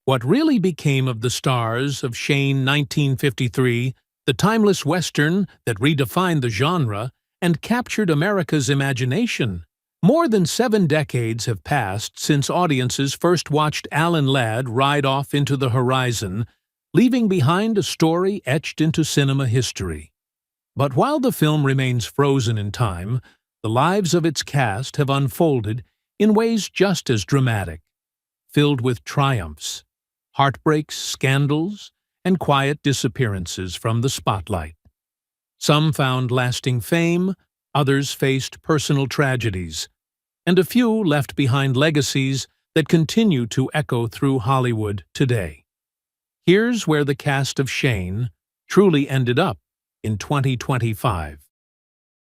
What really became of the stars of Shane 1953, the timeless Western that redefined the genre and captured America's imagination? More than 7 decades have passed since audiences first watched Alan Ladd ride off into the horizon, leaving behind a story etched into cinema history. But while the film remains frozen in time, the lives of its cast have unfolded in ways just as dramatic, filled with triumphs, heartbreaks, scandals, and quiet disappearances from the spotlight. Some found lasting fame, others faced personal tragedies, and a few left behind legacies that continue to echo through Hollywood today. Here's where the cast of Shane truly ended up in 2025.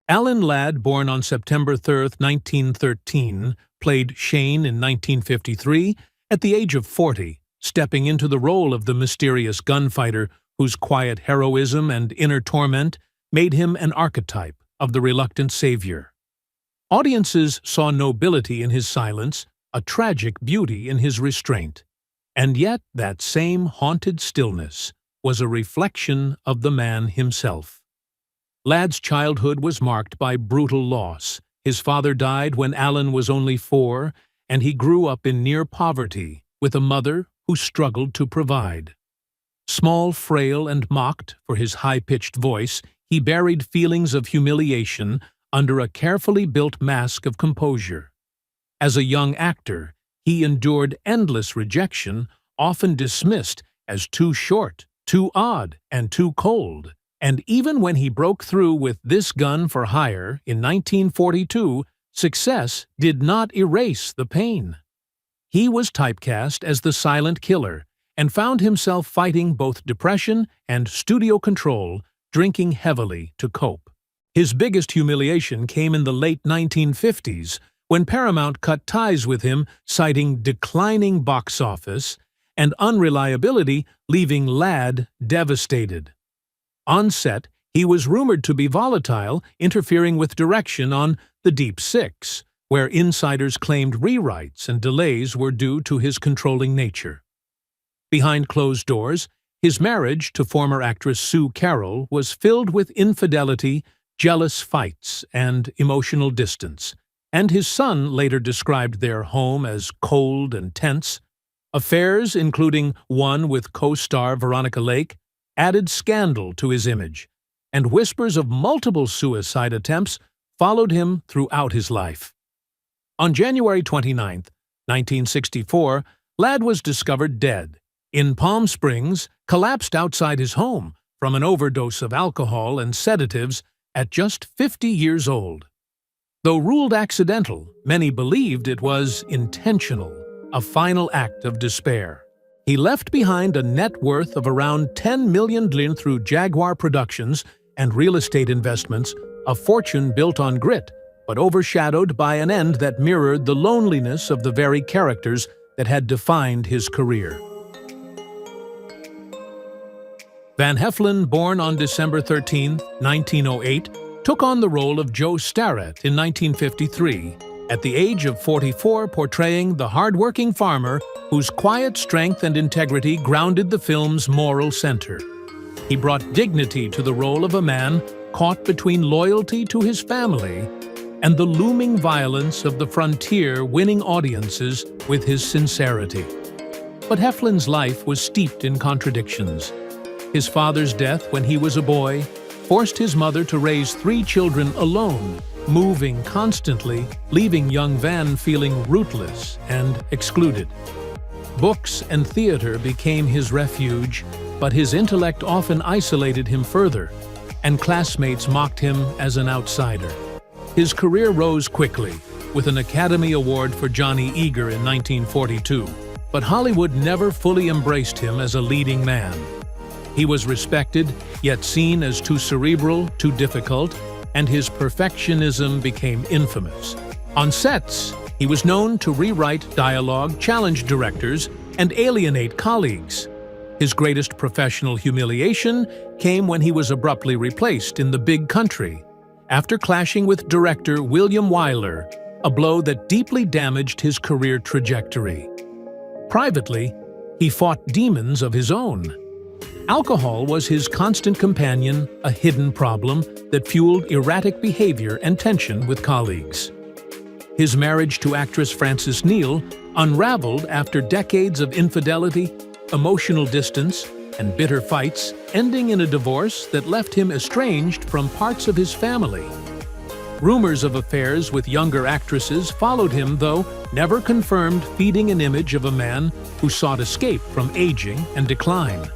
Alan Ladd, born on September 3, 1913, played Shane in 1953 at the age of 40, stepping into the role of the mysterious gunfighter whose quiet heroism and inner torment made him an archetype of the reluctant savior. Audiences saw nobility in his silence, a tragic beauty in his restraint. And yet that same haunted stillness was a reflection of the man himself. Ladd's childhood was marked by brutal loss. His father died when Alan was only 4, and he grew up in near poverty with a mother who struggled to provide. Small, frail, and mocked for his high-pitched voice, he buried feelings of humiliation under a carefully built mask of composure. As a young actor, he endured endless rejection, often dismissed as too short, too odd, and too cold. And even when he broke through with This Gun for Hire in 1942, success did not erase the pain. He was typecast as the silent killer and found himself fighting both depression and studio control, drinking heavily to cope. His biggest humiliation came in the late 1950s, when Paramount cut ties with him, citing declining box office and unreliability, leaving Ladd devastated. On set, he was rumored to be volatile, interfering with direction on The Deep Six, where insiders claimed rewrites and delays were due to his controlling nature. Behind closed doors, his marriage to former actress Sue Carroll was filled with infidelity, jealous fights, and emotional distance, and his son later described their home as cold and tense. Affairs, including one with co-star Veronica Lake, added scandal to his image, and whispers of multiple suicide attempts followed him throughout his life. On January 29, 1964, Ladd was discovered dead in Palm Springs, collapsed outside his home from an overdose of alcohol and sedatives at just 50 years old. Though ruled accidental, many believed it was intentional, a final act of despair. He left behind a net worth of around $10 million through Jaguar Productions and real estate investments, a fortune built on grit, but overshadowed by an end that mirrored the loneliness of the very characters that had defined his career. Van Heflin, born on December 13, 1908, took on the role of Joe Starrett in 1953, at the age of 44, portraying the hard-working farmer whose quiet strength and integrity grounded the film's moral center. He brought dignity to the role of a man caught between loyalty to his family and the looming violence of the frontier, winning audiences with his sincerity. But Heflin's life was steeped in contradictions. His father's death when he was a boy forced his mother to raise 3 children alone, moving constantly, leaving young Van feeling rootless and excluded. Books and theater became his refuge, but his intellect often isolated him further, and classmates mocked him as an outsider. His career rose quickly, with an Academy Award for Johnny Eager in 1942, but Hollywood never fully embraced him as a leading man. He was respected, yet seen as too cerebral, too difficult, and his perfectionism became infamous. On sets, he was known to rewrite dialogue, challenge directors, and alienate colleagues. His greatest professional humiliation came when he was abruptly replaced in The Big Country, after clashing with director William Wyler, a blow that deeply damaged his career trajectory. Privately, He fought demons of his own. Alcohol was his constant companion, a hidden problem that fueled erratic behavior and tension with colleagues. His marriage to actress Frances Neal unraveled after decades of infidelity, emotional distance, and bitter fights, ending in a divorce that left him estranged from parts of his family. Rumors of affairs with younger actresses followed him, though never confirmed, feeding an image of a man who sought escape from aging and decline.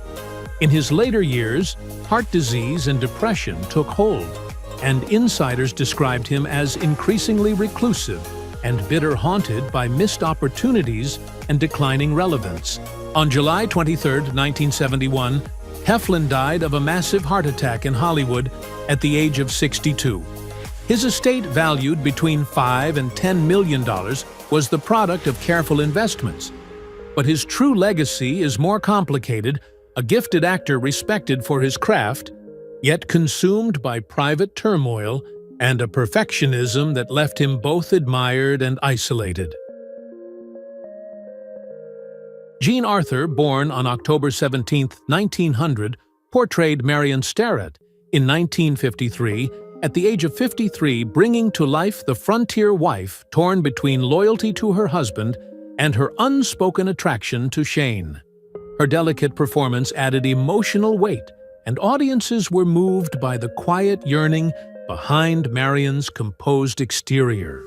In his later years, heart disease and depression took hold, and insiders described him as increasingly reclusive and bitter-haunted by missed opportunities and declining relevance. On July 23, 1971, Heflin died of a massive heart attack in Hollywood at the age of 62. His estate, valued between $5 and $10 million, was the product of careful investments. But his true legacy is more complicated, a gifted actor respected for his craft, yet consumed by private turmoil and a perfectionism that left him both admired and isolated. Jean Arthur, born on October 17, 1900, portrayed Marion Starrett in 1953, at the age of 53, bringing to life the frontier wife torn between loyalty to her husband and her unspoken attraction to Shane. Her delicate performance added emotional weight, and audiences were moved by the quiet yearning behind Marion's composed exterior.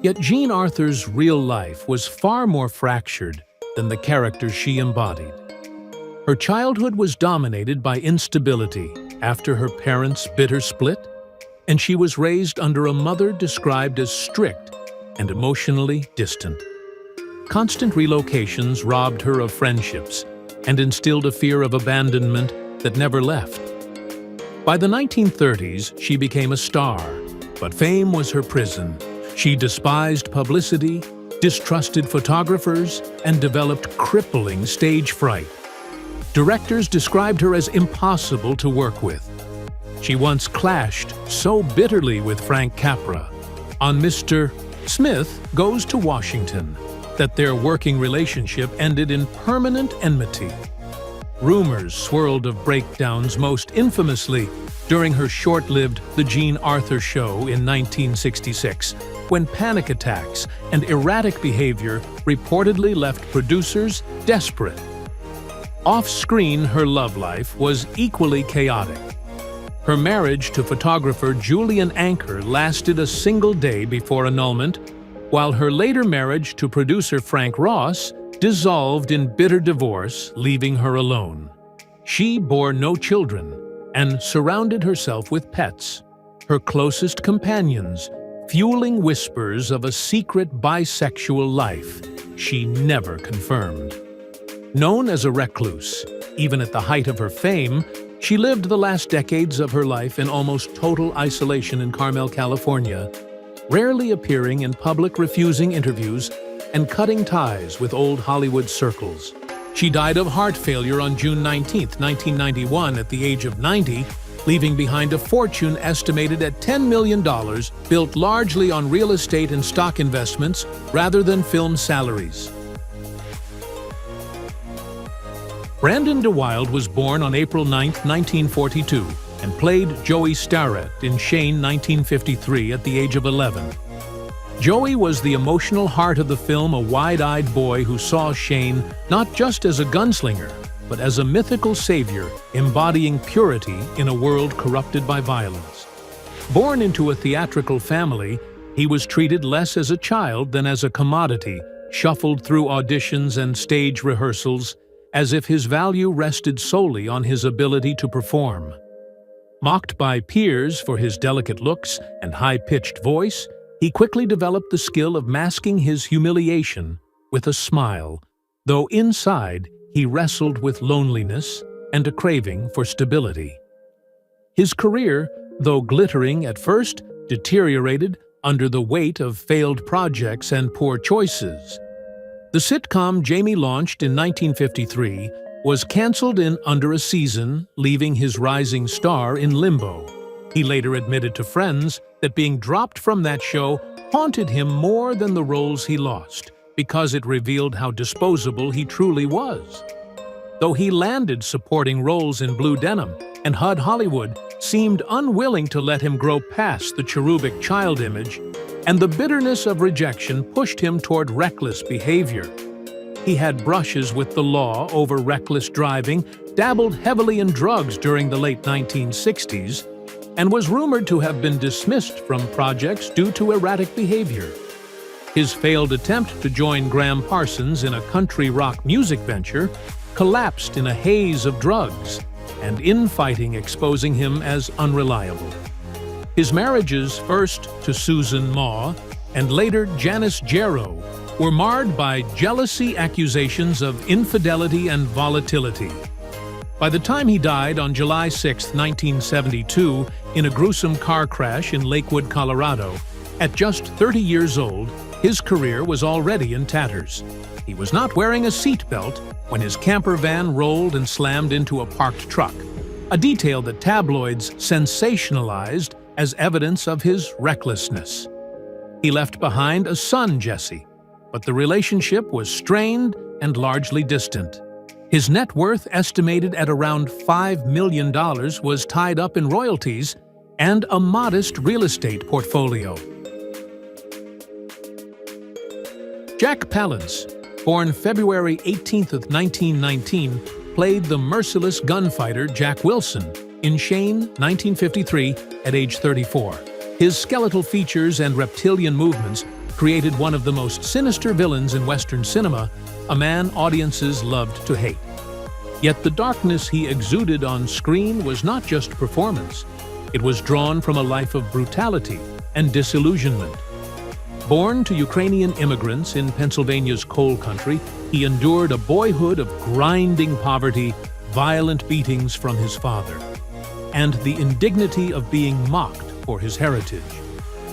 Yet Jean Arthur's real life was far more fractured than the character she embodied. Her childhood was dominated by instability after her parents' bitter split, and she was raised under a mother described as strict and emotionally distant. Constant relocations robbed her of friendships and instilled a fear of abandonment that never left. By the 1930s, she became a star, but fame was her prison. She despised publicity, distrusted photographers, and developed crippling stage fright. Directors described her as impossible to work with. She once clashed so bitterly with Frank Capra on Mr. Smith Goes to Washington that their working relationship ended in permanent enmity. Rumors swirled of breakdowns, most infamously during her short-lived The Jean Arthur Show in 1966, when panic attacks and erratic behavior reportedly left producers desperate. Off-screen, her love life was equally chaotic. Her marriage to photographer Julian Anker lasted a single day before annulment, while her later marriage to producer Frank Ross dissolved in bitter divorce, leaving her alone. She bore no children and surrounded herself with pets, her closest companions, fueling whispers of a secret bisexual life she never confirmed. Known as a recluse, even at the height of her fame, she lived the last decades of her life in almost total isolation in Carmel, California, rarely appearing in public, refusing interviews, and cutting ties with old Hollywood circles. She died of heart failure on June 19, 1991, at the age of 90, leaving behind a fortune estimated at $10 million, built largely on real estate and stock investments rather than film salaries. Brandon DeWilde was born on April 9, 1942, and played Joey Starrett in Shane 1953 at the age of 11. Joey was the emotional heart of the film, a wide-eyed boy who saw Shane not just as a gunslinger, but as a mythical savior embodying purity in a world corrupted by violence. Born into a theatrical family, he was treated less as a child than as a commodity, shuffled through auditions and stage rehearsals, as if his value rested solely on his ability to perform. Mocked by peers for his delicate looks and high-pitched voice, he quickly developed the skill of masking his humiliation with a smile, though inside he wrestled with loneliness and a craving for stability. His career, though glittering at first, deteriorated under the weight of failed projects and poor choices. The sitcom Jamie launched in 1953 was canceled in under a season, leaving his rising star in limbo. He later admitted to friends that being dropped from that show haunted him more than the roles he lost, because it revealed how disposable he truly was. Though he landed supporting roles in Blue Denim, and HUD Hollywood seemed unwilling to let him grow past the cherubic child image, and the bitterness of rejection pushed him toward reckless behavior. He had brushes with the law over reckless driving, dabbled heavily in drugs during the late 1960s, and was rumored to have been dismissed from projects due to erratic behavior. His failed attempt to join Graham Parsons in a country rock music venture collapsed in a haze of drugs, and infighting exposing him as unreliable. His marriages, first to Susan Maw and later Janice Jarrow, were marred by jealousy, accusations of infidelity, and volatility. By the time he died on July 6, 1972, in a gruesome car crash in Lakewood, Colorado, at just 30 years old, his career was already in tatters. He was not wearing a seatbelt when his camper van rolled and slammed into a parked truck, a detail that tabloids sensationalized as evidence of his recklessness. He left behind a son, Jesse, but the relationship was strained and largely distant. His net worth, estimated at around $5 million, was tied up in royalties and a modest real estate portfolio. Jack Palance, born February 18, 1919, played the merciless gunfighter Jack Wilson in Shane, 1953, at age 34. His skeletal features and reptilian movements created one of the most sinister villains in Western cinema, a man audiences loved to hate. Yet the darkness he exuded on screen was not just performance. It was drawn from a life of brutality and disillusionment. Born to Ukrainian immigrants in Pennsylvania's coal country, he endured a boyhood of grinding poverty, violent beatings from his father, and the indignity of being mocked for his heritage.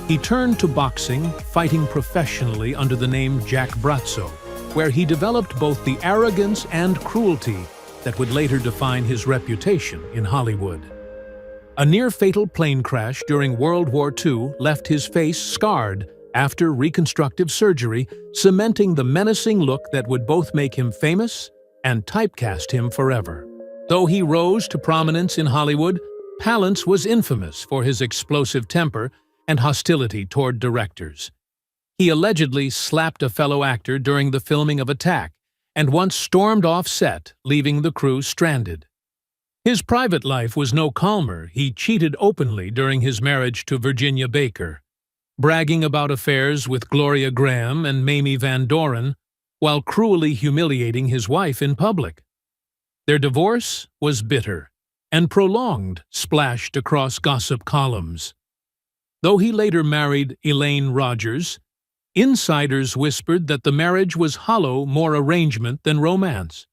He turned to boxing, fighting professionally under the name Jack Brazzo, where he developed both the arrogance and cruelty that would later define his reputation in Hollywood. A near-fatal plane crash during World War II left his face scarred after reconstructive surgery, cementing the menacing look that would both make him famous and typecast him forever. Though he rose to prominence in Hollywood, Palance was infamous for his explosive temper and hostility toward directors. He allegedly slapped a fellow actor during the filming of Attack, and once stormed off set, leaving the crew stranded. His private life was no calmer. He cheated openly during his marriage to Virginia Baker, bragging about affairs with Gloria Graham and Mamie Van Doren, while cruelly humiliating his wife in public. Their divorce was bitter and prolonged, splashed across gossip columns. Though he later married Elaine Rogers, insiders whispered that the marriage was hollow, more arrangement than romance.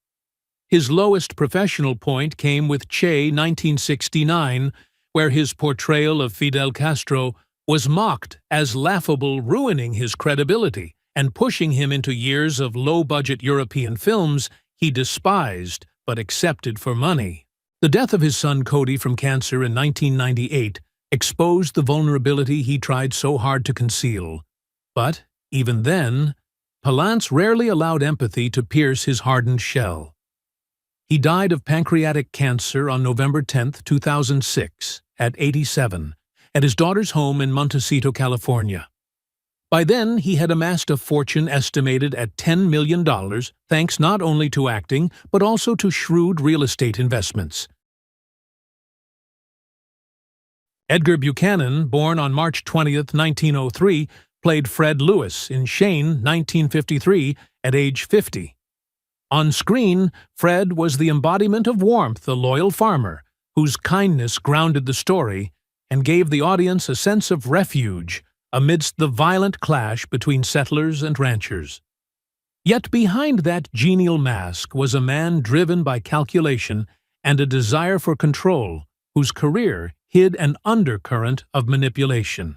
His lowest professional point came with Che 1969, where his portrayal of Fidel Castro was mocked as laughable, ruining his credibility and pushing him into years of low-budget European films he despised but accepted for money. The death of his son Cody from cancer in 1998 exposed the vulnerability he tried so hard to conceal. But, even then, Palance rarely allowed empathy to pierce his hardened shell. He died of pancreatic cancer on November 10, 2006, at 87, at his daughter's home in Montecito, California. By then, he had amassed a fortune estimated at $10 million, thanks not only to acting, but also to shrewd real estate investments. Edgar Buchanan, born on March 20, 1903, played Fred Lewis in Shane, 1953, at age 50. On screen, Fred was the embodiment of warmth, a loyal farmer, whose kindness grounded the story and gave the audience a sense of refuge amidst the violent clash between settlers and ranchers. Yet behind that genial mask was a man driven by calculation and a desire for control, whose career hid an undercurrent of manipulation.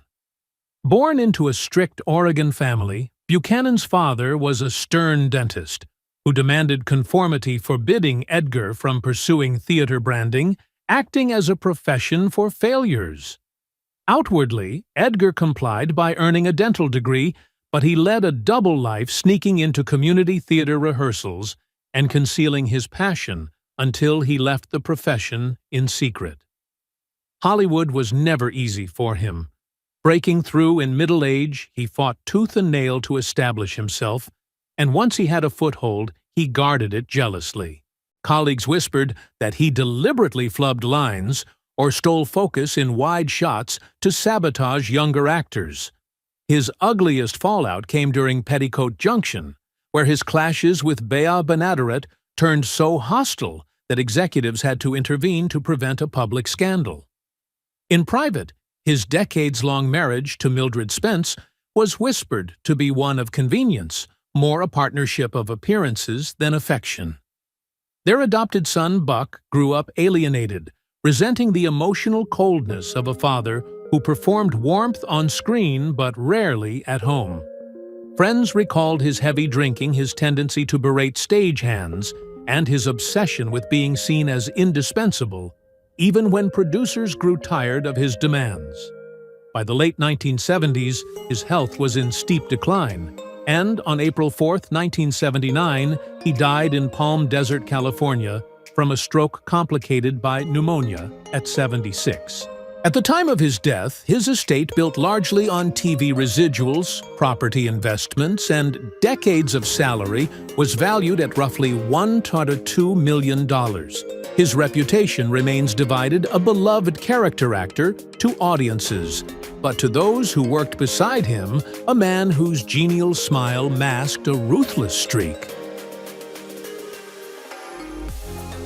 Born into a strict Oregon family, Buchanan's father was a stern dentist who demanded conformity, forbidding Edgar from pursuing theater branding, acting as a profession for failures. Outwardly, Edgar complied by earning a dental degree, But he led a double life, sneaking into community theater rehearsals and concealing his passion until he left the profession in secret. Hollywood was never easy for him. Breaking through in middle age, he fought tooth and nail to establish himself, and once he had a foothold, he guarded it jealously. Colleagues whispered that he deliberately flubbed lines or stole focus in wide shots to sabotage younger actors. His ugliest fallout came during Petticoat Junction, where his clashes with Bea Benaderet turned so hostile that executives had to intervene to prevent a public scandal. In private, his decades-long marriage to Mildred Spence was whispered to be one of convenience, more a partnership of appearances than affection. Their adopted son, Buck, grew up alienated, resenting the emotional coldness of a father who performed warmth on screen but rarely at home. Friends recalled his heavy drinking, his tendency to berate stagehands, and his obsession with being seen as indispensable, even when producers grew tired of his demands. By the late 1970s, his health was in steep decline, and on April 4, 1979, he died in Palm Desert, California, from a stroke complicated by pneumonia at 76. At the time of his death, his estate, built largely on TV residuals, property investments, and decades of salary, was valued at roughly $1 to $2 million. His reputation remains divided, a beloved character actor to audiences, but to those who worked beside him, a man whose genial smile masked a ruthless streak.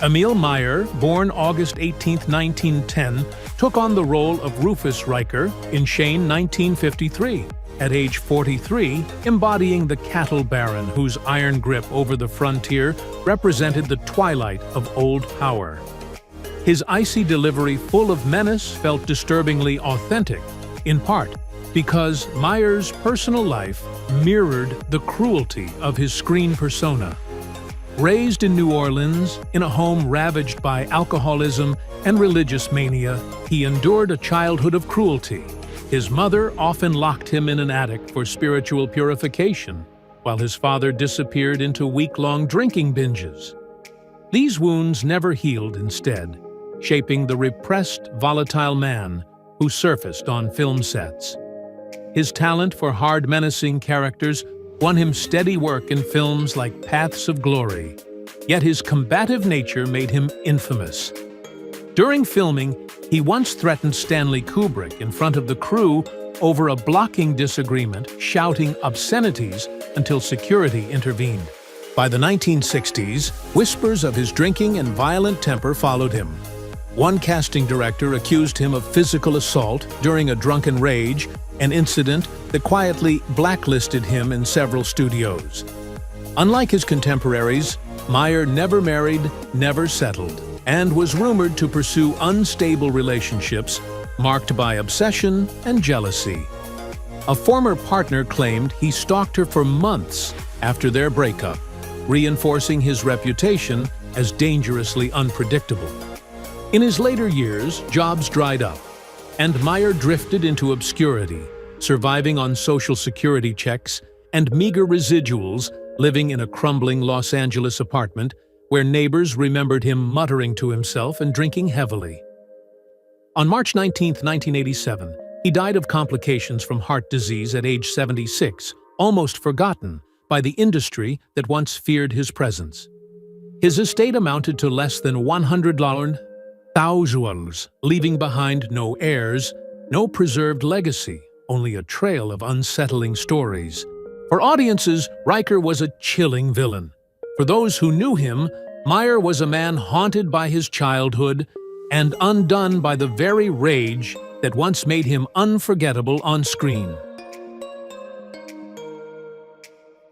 Emile Meyer, born August 18, 1910, took on the role of Rufus Riker in Shane 1953, at age 43, embodying the cattle baron whose iron grip over the frontier represented the twilight of old power. His icy delivery, full of menace, felt disturbingly authentic, in part because Meyer's personal life mirrored the cruelty of his screen persona. Raised in New Orleans, in a home ravaged by alcoholism and religious mania, he endured a childhood of cruelty. His mother often locked him in an attic for spiritual purification, while his father disappeared into week-long drinking binges. These wounds never healed instead, shaping the repressed, volatile man who surfaced on film sets. His talent for hard, menacing characters won him steady work in films like Paths of Glory, yet his combative nature made him infamous. During filming, he once threatened Stanley Kubrick in front of the crew over a blocking disagreement, shouting obscenities until security intervened. By the 1960s, whispers of his drinking and violent temper followed him. One casting director accused him of physical assault during a drunken rage, an incident that quietly blacklisted him in several studios. Unlike his contemporaries, Meyer never married, never settled, and was rumored to pursue unstable relationships marked by obsession and jealousy. A former partner claimed he stalked her for months after their breakup, reinforcing his reputation as dangerously unpredictable. In his later years, jobs dried up, and Meyer drifted into obscurity, surviving on Social Security checks and meager residuals, living in a crumbling Los Angeles apartment where neighbors remembered him muttering to himself and drinking heavily. On March 19, 1987, he died of complications from heart disease at age 76, almost forgotten by the industry that once feared his presence. His estate amounted to less than $100,000, leaving behind no heirs, no preserved legacy, only a trail of unsettling stories. For audiences, Riker was a chilling villain. For those who knew him, Meyer was a man haunted by his childhood and undone by the very rage that once made him unforgettable on screen.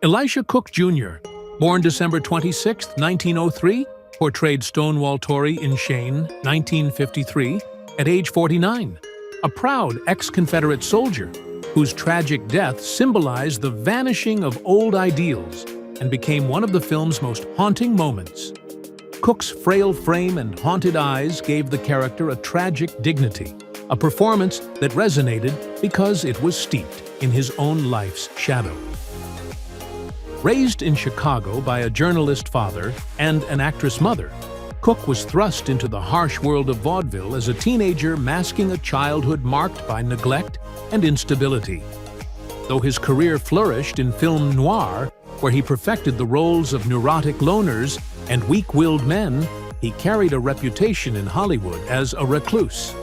Elisha Cook Jr., born December 26, 1903, portrayed Stonewall Tory in Shane, 1953, at age 49, a proud ex-Confederate soldier whose tragic death symbolized the vanishing of old ideals and became one of the film's most haunting moments. Cook's frail frame and haunted eyes gave the character a tragic dignity, a performance that resonated because it was steeped in his own life's shadow. Raised in Chicago by a journalist father and an actress mother, Cook was thrust into the harsh world of vaudeville as a teenager, masking a childhood marked by neglect and instability. Though his career flourished in film noir, where he perfected the roles of neurotic loners and weak-willed men, he carried a reputation in Hollywood as a recluse.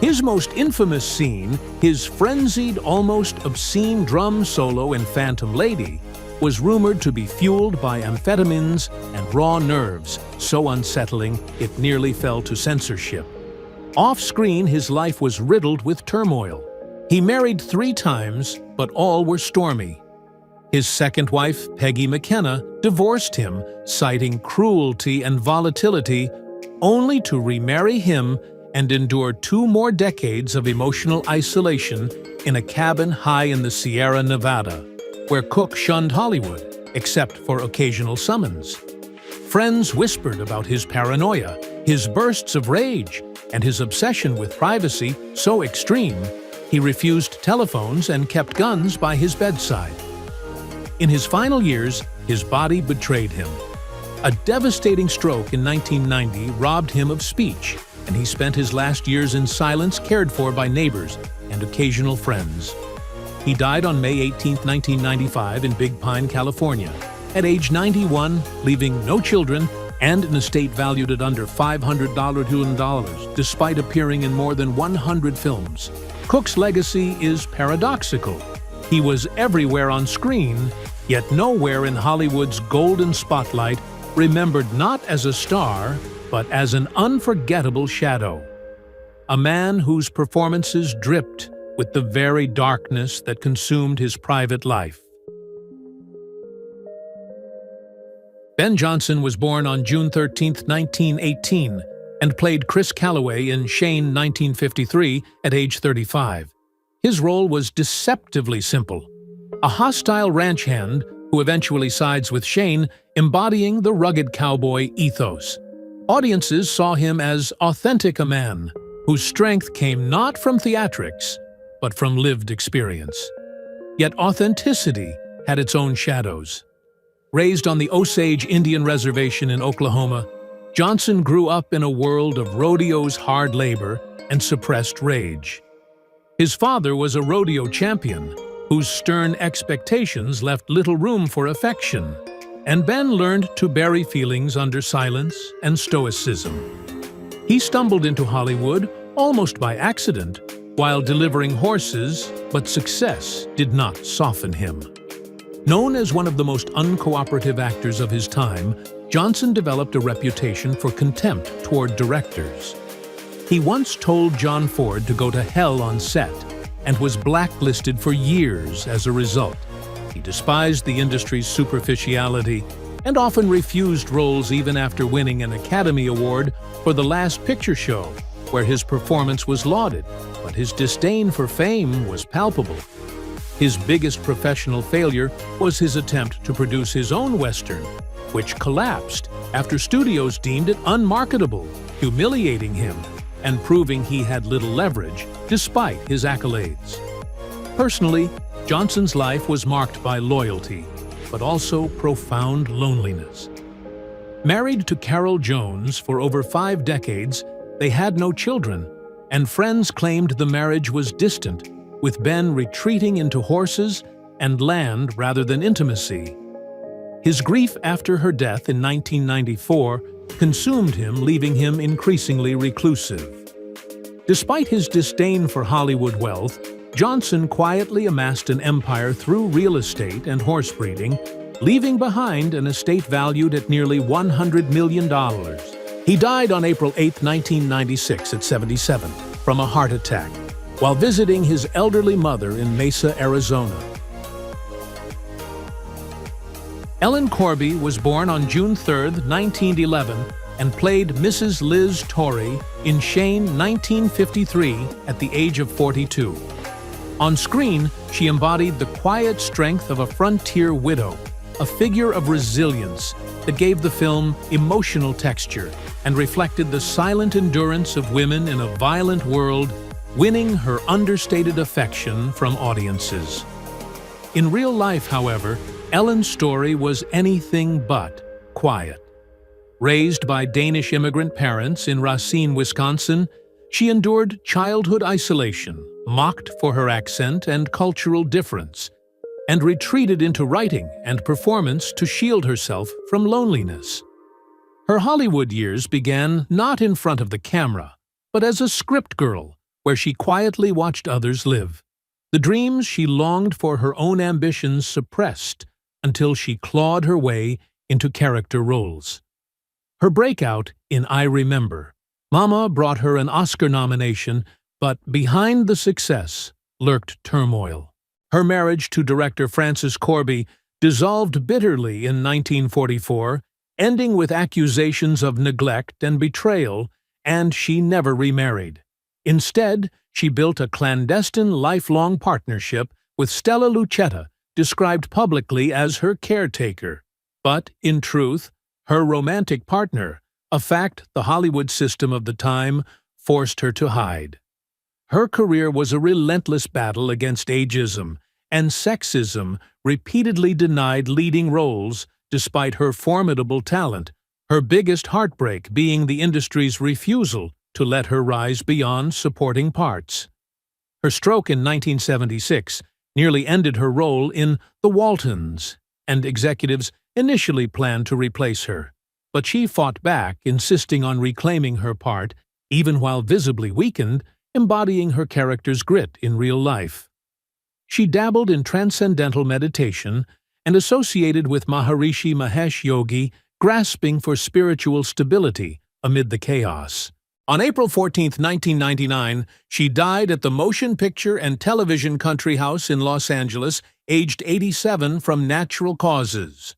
His most infamous scene, his frenzied, almost obscene drum solo in Phantom Lady, was rumored to be fueled by amphetamines and raw nerves, so unsettling it nearly fell to censorship. Off-screen, his life was riddled with turmoil. He married 3 times, but all were stormy. His second wife, Peggy McKenna, divorced him, citing cruelty and volatility, only to remarry him and endure 2 more decades of emotional isolation in a cabin high in the Sierra Nevada, where Cook shunned Hollywood, except for occasional summons. Friends whispered about his paranoia, his bursts of rage, and his obsession with privacy so extreme, he refused telephones and kept guns by his bedside. In his final years, his body betrayed him. A devastating stroke in 1990 robbed him of speech, and he spent his last years in silence, cared for by neighbors and occasional friends. He died on May 18, 1995 in Big Pine, California, at age 91, leaving no children and an estate valued at under $500 million, despite appearing in more than 100 films. Cook's legacy is paradoxical. He was everywhere on screen, yet nowhere in Hollywood's golden spotlight, remembered not as a star, but as an unforgettable shadow. A man whose performances dripped with the very darkness that consumed his private life. Ben Johnson was born on June 13, 1918, and played Chris Calloway in Shane 1953 at age 35. His role was deceptively simple: a hostile ranch hand who eventually sides with Shane, embodying the rugged cowboy ethos. Audiences saw him as authentic, a man whose strength came not from theatrics, but from lived experience. Yet authenticity had its own shadows. Raised on the Osage Indian Reservation in Oklahoma, Johnson grew up in a world of rodeos, hard labor, and suppressed rage. His father was a rodeo champion, whose stern expectations left little room for affection, and Ben learned to bury feelings under silence and stoicism. He stumbled into Hollywood almost by accident, while delivering horses, but success did not soften him. Known as one of the most uncooperative actors of his time, Johnson developed a reputation for contempt toward directors. He once told John Ford to go to hell on set, and was blacklisted for years as a result. He despised the industry's superficiality and often refused roles even after winning an Academy Award for The Last Picture Show, where his performance was lauded, but his disdain for fame was palpable. His biggest professional failure was his attempt to produce his own Western, which collapsed after studios deemed it unmarketable, humiliating him and proving he had little leverage despite his accolades. Personally, Johnson's life was marked by loyalty, but also profound loneliness. Married to Carol Jones for over 5 decades, they had no children, and friends claimed the marriage was distant, with Ben retreating into horses and land rather than intimacy. His grief after her death in 1994 consumed him, leaving him increasingly reclusive. Despite his disdain for Hollywood wealth, Johnson quietly amassed an empire through real estate and horse breeding, leaving behind an estate valued at nearly $100 million. He died on April 8, 1996 at 77 from a heart attack, while visiting his elderly mother in Mesa, Arizona. Ellen Corby was born on June 3, 1911, and played Mrs. Liz Torrey in Shane 1953 at the age of 42. On screen, she embodied the quiet strength of a frontier widow, a figure of resilience that gave the film emotional texture and reflected the silent endurance of women in a violent world winning her understated affection from audiences. In real life, however, Ellen's story was anything but quiet. Raised by Danish immigrant parents in Racine, Wisconsin, she endured childhood isolation, mocked for her accent and cultural difference, and retreated into writing and performance to shield herself from loneliness. Her Hollywood years began not in front of the camera, but as a script girl, where she quietly watched others live. The dreams she longed for, her own ambitions suppressed, until she clawed her way into character roles. Her breakout in I Remember, Mama brought her an Oscar nomination, but behind the success lurked turmoil. Her marriage to director Francis Corby dissolved bitterly in 1944, ending with accusations of neglect and betrayal, and she never remarried. Instead, she built a clandestine lifelong partnership with Stella Lucetta, described publicly as her caretaker, but, in truth, her romantic partner, a fact the Hollywood system of the time forced her to hide. Her career was a relentless battle against ageism, and sexism repeatedly denied leading roles despite her formidable talent, her biggest heartbreak being the industry's refusal to let her rise beyond supporting parts. Her stroke in 1976 nearly ended her role in The Waltons, and executives initially planned to replace her. But she fought back, insisting on reclaiming her part, even while visibly weakened, embodying her character's grit in real life. She dabbled in transcendental meditation and associated with Maharishi Mahesh Yogi, grasping for spiritual stability amid the chaos. On April 14, 1999, she died at the Motion Picture and Television Country House in Los Angeles, aged 87, from natural causes.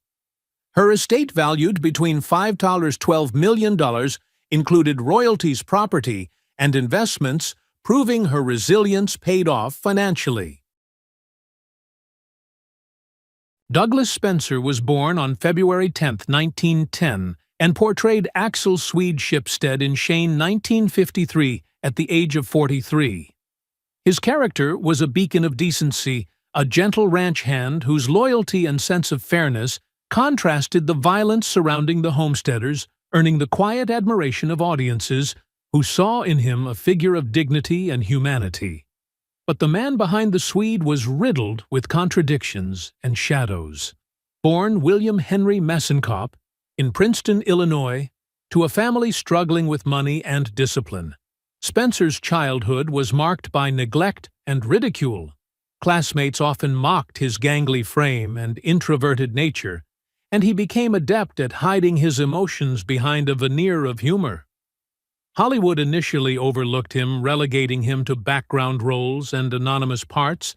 Her estate, valued between $12 million, included royalties, property, and investments, proving her resilience paid off financially. Douglas Spencer was born on February 10, 1910, and portrayed Axel Swede Shipstead in Shane 1953 at the age of 43. His character was a beacon of decency, a gentle ranch hand whose loyalty and sense of fairness contrasted the violence surrounding the homesteaders, earning the quiet admiration of audiences who saw in him a figure of dignity and humanity. But the man behind the Swede was riddled with contradictions and shadows. Born William Henry Messenkop in Princeton, Illinois, to a family struggling with money and discipline, Spencer's childhood was marked by neglect and ridicule. Classmates often mocked his gangly frame and introverted nature, and he became adept at hiding his emotions behind a veneer of humor. Hollywood initially overlooked him, relegating him to background roles and anonymous parts,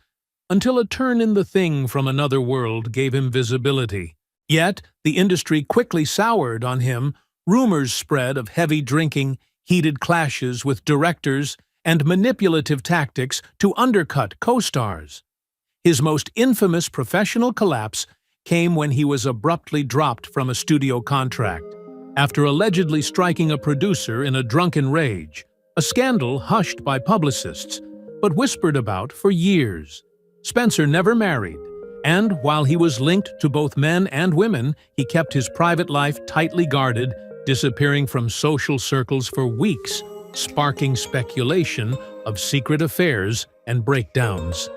until a turn in The Thing from Another World gave him visibility. Yet, the industry quickly soured on him. Rumors spread of heavy drinking, heated clashes with directors, and manipulative tactics to undercut co-stars. His most infamous professional collapse came when he was abruptly dropped from a studio contract, after allegedly striking a producer in a drunken rage, a scandal hushed by publicists, but whispered about for years. Spencer never married, and while he was linked to both men and women, he kept his private life tightly guarded, disappearing from social circles for weeks, sparking speculation of secret affairs and breakdowns.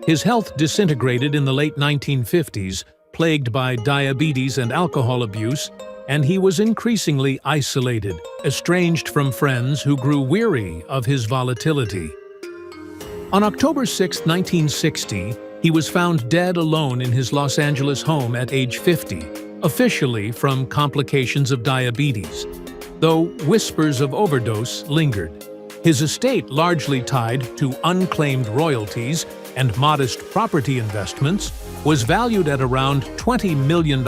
His health disintegrated in the late 1950s, plagued by diabetes and alcohol abuse, and he was increasingly isolated, estranged from friends who grew weary of his volatility. On October 6, 1960, he was found dead alone in his Los Angeles home at age 50, officially from complications of diabetes, though whispers of overdose lingered. His estate, largely tied to unclaimed royalties and modest property investments, was valued at around $20 million,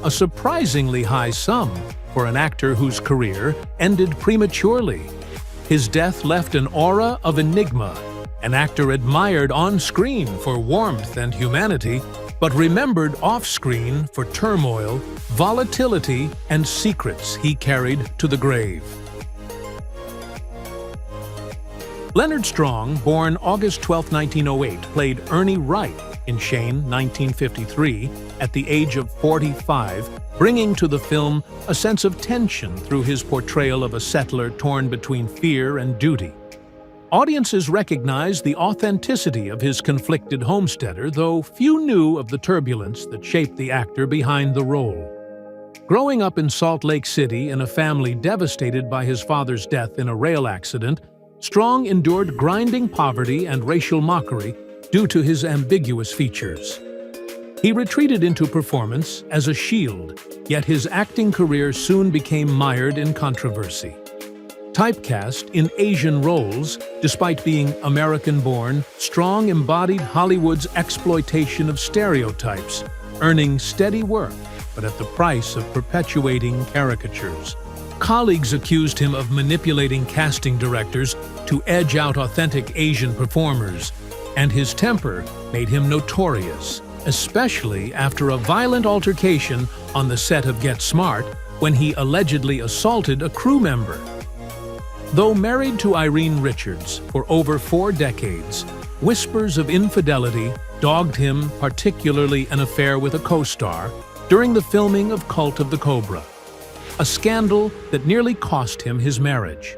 a surprisingly high sum for an actor whose career ended prematurely. His death left an aura of enigma, an actor admired on-screen for warmth and humanity, but remembered off-screen for turmoil, volatility, and secrets he carried to the grave. Leonard Strong, born August 12, 1908, played Ernie Wright in Shane, 1953, at the age of 45, bringing to the film a sense of tension through his portrayal of a settler torn between fear and duty. Audiences recognized the authenticity of his conflicted homesteader, though few knew of the turbulence that shaped the actor behind the role. Growing up in Salt Lake City in a family devastated by his father's death in a rail accident, Strong endured grinding poverty and racial mockery due to his ambiguous features. He retreated into performance as a shield, yet his acting career soon became mired in controversy. Typecast in Asian roles, despite being American-born, Strong embodied Hollywood's exploitation of stereotypes, earning steady work, but at the price of perpetuating caricatures. Colleagues accused him of manipulating casting directors to edge out authentic Asian performers, and his temper made him notorious, especially after a violent altercation on the set of Get Smart when he allegedly assaulted a crew member. Though married to Irene Richards for over 4 decades, whispers of infidelity dogged him, particularly an affair with a co-star, during the filming of Cult of the Cobra, a scandal that nearly cost him his marriage.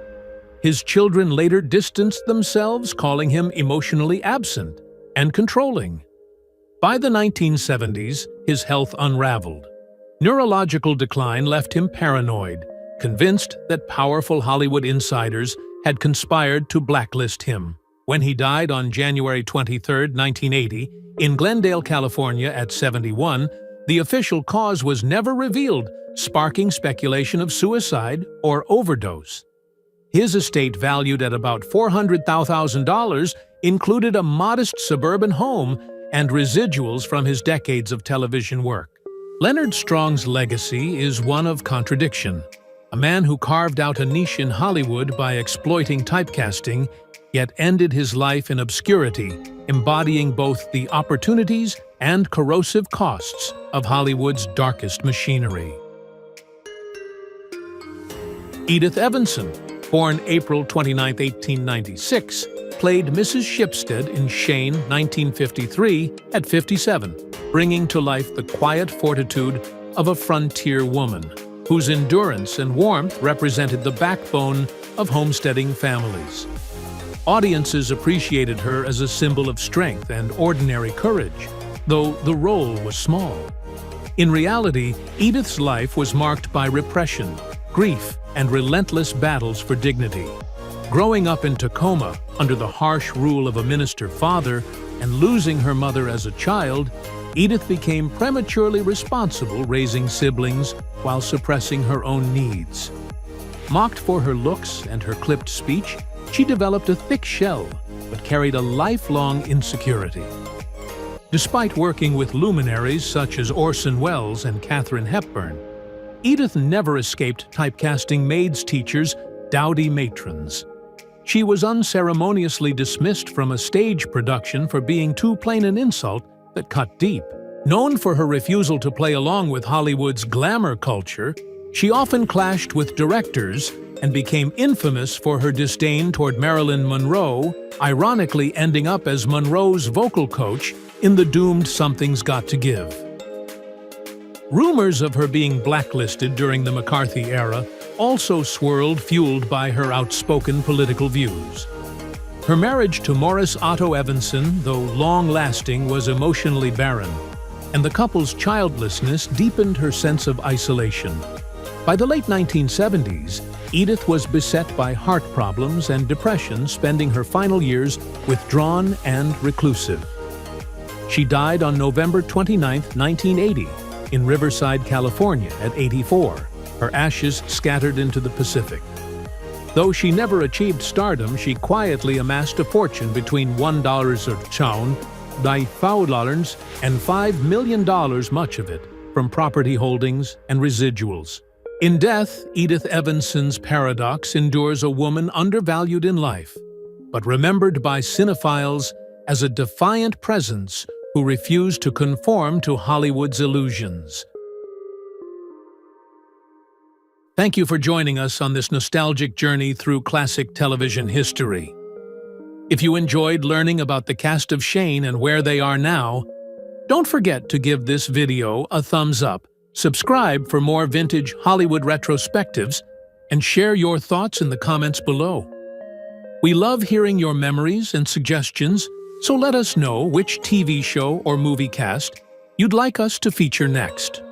His children later distanced themselves, calling him emotionally absent and controlling. By the 1970s, his health unraveled. Neurological decline left him paranoid, convinced that powerful Hollywood insiders had conspired to blacklist him. When he died on January 23, 1980, in Glendale, California at 71, the official cause was never revealed, sparking speculation of suicide or overdose. His estate, valued at about $400,000, included a modest suburban home and residuals from his decades of television work. Leonard Strong's legacy is one of contradiction. A man who carved out a niche in Hollywood by exploiting typecasting, yet ended his life in obscurity, embodying both the opportunities and corrosive costs of Hollywood's darkest machinery. Edith Evansson, born April 29, 1896, played Mrs. Shipstead in Shane, 1953, at 57, bringing to life the quiet fortitude of a frontier woman, whose endurance and warmth represented the backbone of homesteading families. Audiences appreciated her as a symbol of strength and ordinary courage, though the role was small. In reality, Edith's life was marked by repression, grief, and relentless battles for dignity. Growing up in Tacoma under the harsh rule of a minister father and losing her mother as a child, Edith became prematurely responsible, raising siblings while suppressing her own needs. Mocked for her looks and her clipped speech, she developed a thick shell, but carried a lifelong insecurity. Despite working with luminaries such as Orson Welles and Katharine Hepburn, Edith never escaped typecasting maids, teachers, dowdy matrons. She was unceremoniously dismissed from a stage production for being too plain an insult that cut deep. Known for her refusal to play along with Hollywood's glamour culture, she often clashed with directors and became infamous for her disdain toward Marilyn Monroe, ironically ending up as Monroe's vocal coach in the doomed Something's Got to Give. Rumors of her being blacklisted during the McCarthy era also swirled, fueled by her outspoken political views. Her marriage to Morris Otto Evanson, though long-lasting, was emotionally barren, and the couple's childlessness deepened her sense of isolation. By the late 1970s, Edith was beset by heart problems and depression, spending her final years withdrawn and reclusive. She died on November 29, 1980, in Riverside, California, at 84, her ashes scattered into the Pacific. Though she never achieved stardom, she quietly amassed a fortune between $1 a pound, $5 and $5 million, much of it from property holdings and residuals. In death, Edith Evanson's paradox endures a woman undervalued in life, but remembered by cinephiles as a defiant presence who refused to conform to Hollywood's illusions. Thank you for joining us on this nostalgic journey through classic television history. If you enjoyed learning about the cast of Shane and where they are now, don't forget to give this video a thumbs up, subscribe for more vintage Hollywood retrospectives, and share your thoughts in the comments below. We love hearing your memories and suggestions, so let us know which TV show or movie cast you'd like us to feature next.